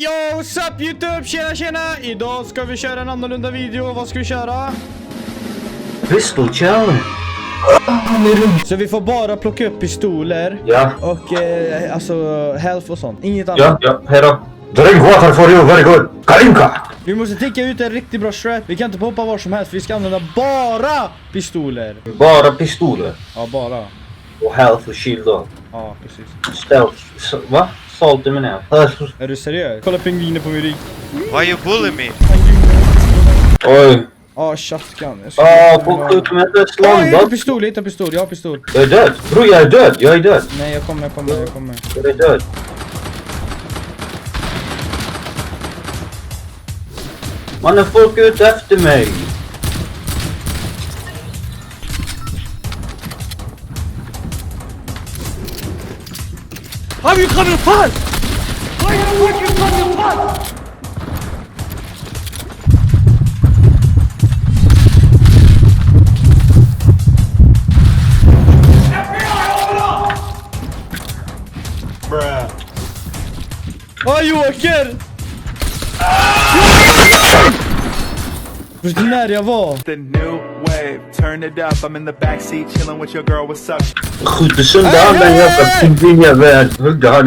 Yo, what's up YouTube? Tjena! Idag ska vi köra en annorlunda video. Vad ska vi köra? Pistol challenge. Så vi får bara plocka upp pistoler. Ja. Och alltså health och sånt. Inget annat. Ja, hejdå. Drink water for you, very good. Kalinka! Vi måste tänka ut en riktigt bra strat. Vi kan inte poppa var som helst. Vi ska använda bara pistoler. Bara pistoler. Ja, bara. Och health och shield då. Ja, precis. Stealth. Va? Salt menar jag. Är du seriös? Kolla pingviner på min rygg. Why you bully me? Oj. Ja, shotgun. På 7 meter Jag hittar slång. pistol, jag har pistol. Jag är död. Bro, jag är död. Nej, jag kommer. Jag är död. Man är folk ute efter mig. How you coming apart? Why are you working fucking apart? Åh, Joker! Vet du när jag var? The new wave, turn it up. I'm in the backseat chilling with your girl. What's up? Skjuter sönder han den jävla pingvinjäveln.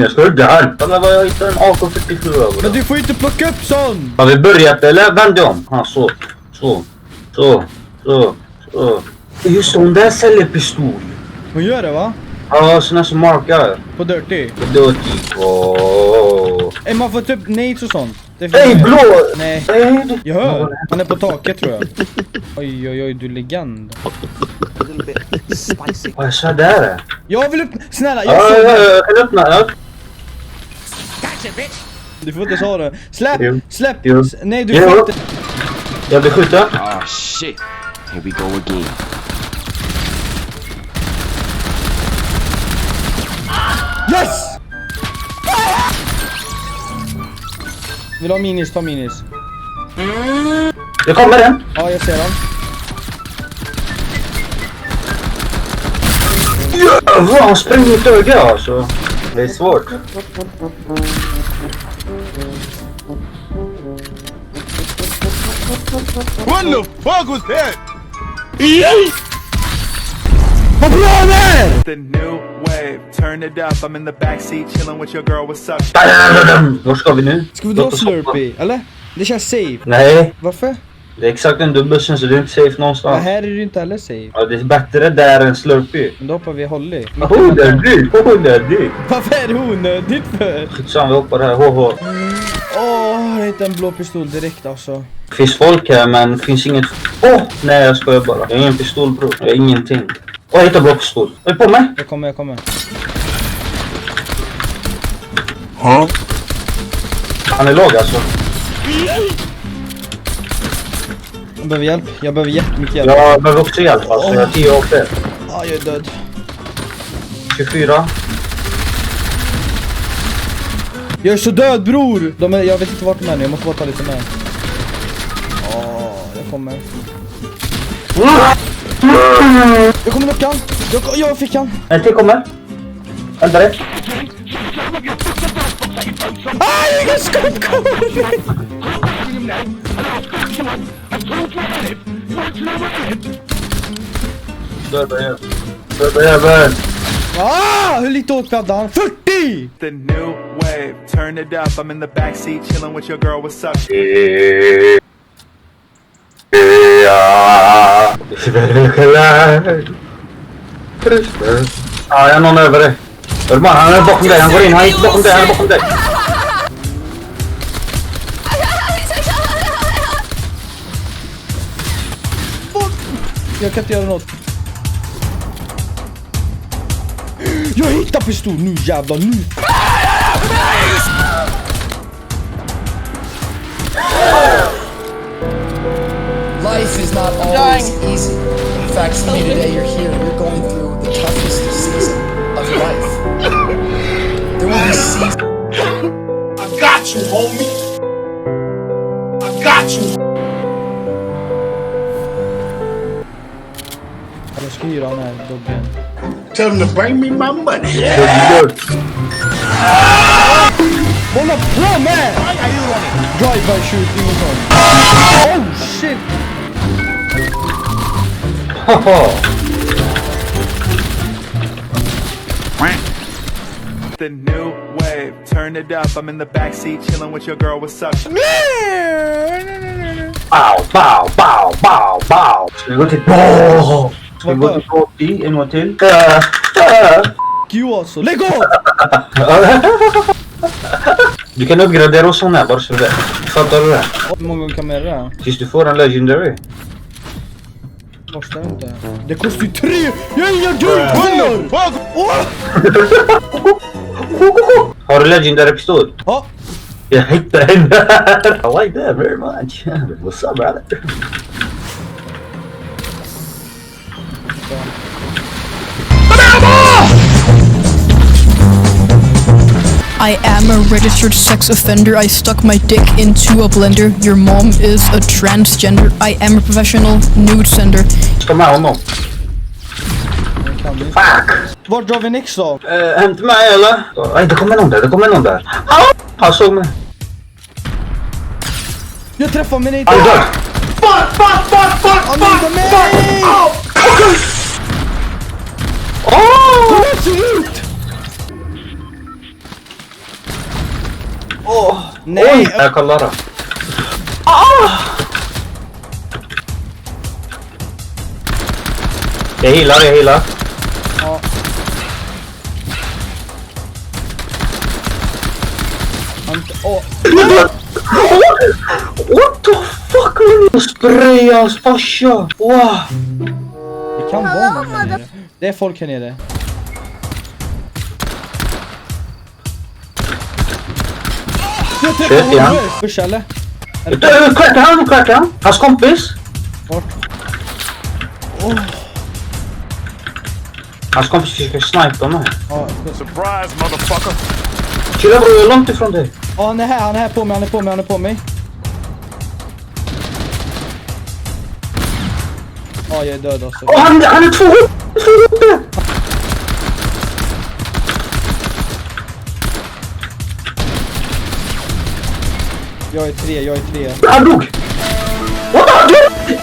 Jag ska hugga han. Kolla vad jag hittar en AK-47 över. Men du får inte plocka upp sån! Har vi börjat eller? Vänd om. Ja, så. Just det, hon där säljer pistol. Hon gör det, va? Ja, såna som markar. På Dirty. Man får typ nades och sånt. Hej, blå! Nej. Nej. Jag hör. Han är på taket, tror jag. Oj, du är legend. Vad sa där? Jag vill upp... Snälla, Ja, jag kan öppna. Ja. Du får inte sa det. Släpp! Jo. Nej, du Jo. får inte... Jag blir skjuten. Oh shit. Here we go again. Yes! Vill du ha minis? Ta minis. Jag kommer den. Ja, jag ser dem. Jävlar, han springer i ett öga alltså. Det är svårt. What the fuck was that? Vad bra där! The new wave, turn it up. I'm in the backseat chilling with your girl. What's up? Var ska vi nu? Ska vi dra Slurpee, eller? Det känns safe. Nej, Varför? det är exakt en dubbelsen så det är inte safe Ja, någonstans. här är det ju inte heller safe. Ja, det är bättre där än Slurpee. Men då hoppar vi Holly. Onödigt. Varför är det onödigt för? Skitsamma, vi hoppar här. HH. Jag hittade en blå pistol direkt alltså. Det finns folk här men det finns inget... Nej, jag skojar bara. Jag har ingen pistol, bro. Jag har ingenting. Jag hittar blå pistol. Är du på mig? Jag kommer. Han är låg alltså. Jag behöver hjälp. Jag behöver jättemycket hjälp. Jag behöver också hjälp alltså. Jag har 10 AP. Jag är död. 24. Jag är så död, bror! Jag vet inte vart de är nu. Jag måste bara ta lite med. Jag kommer. Jag kommer knocka han. Jag fick han. En till kommer. Vänta dig. Ingen skott kommer! Döda jävel. Hur lite åt hade han? 40! The new wave, turn it up. I'm in the backseat chilling with your girl. What's up? Ja, jag har någon över dig. Urban, han är bakom dig. Han går in. Han är bakom dig. Han är bakom dig. Jag kan inte göra något. Jag hittar pistol nu, jävlar, nu! Life is not always easy. In fact, maybe today you're here and you're going through the toughest season of your life. There will be seasons. I got you, homie. I got you. Jag ska hyra den här doggen. Tell them to bring me my money. Hålla på med! Drive-by shooting och sånt. Oh shit! Haha. The new wave, turn it up. I'm in the backseat chilling with your girl. What's up? Bow, bow, bow, bow, bow. Ska vi gå till... Bow! Ska vi gå till K10 en gång till? Q alltså, lägg av! Du kan uppgradera och sån här bara så det. Fattar du det? Hur många gånger kan man göra det? Tills du får en legendary. Kostar inte. Det kostar ju 3! Jag är inga guldpengar! Har du legendary pistol? Ja. Jag hittade en där. I like that very much. What's up, brother? I am a registered sex offender. I stuck my dick into a blender. Your mom is a transgender. I am a professional nude sender. Ska med honom. Fuck! Vart drar vi Nix då? Hämta mig eller? Nej, det kommer någon där. Det kommer någon där. Han såg mig. Jag träffar mig inte! Han är död. Han är mig! Åh! Det ser ut! Nej! Oj! Jag kollar då. Jag healar. Ja. What the fuck? Spray hans farsa. Wow. Det kan vara någon här nere. Det är folk här nere. Jag träffar Shit, ja. honom. Pusha eller? Crack han. Hans kompis. Vart? Hans kompis försöker snipa mig. Ja, Surprise, motherfucker. Chilla bror, jag är långt ifrån dig. ja, han är här, han är på mig. Ja, jag är död alltså. Han är två uppe. Jag är tre. Han dog. What the fuck?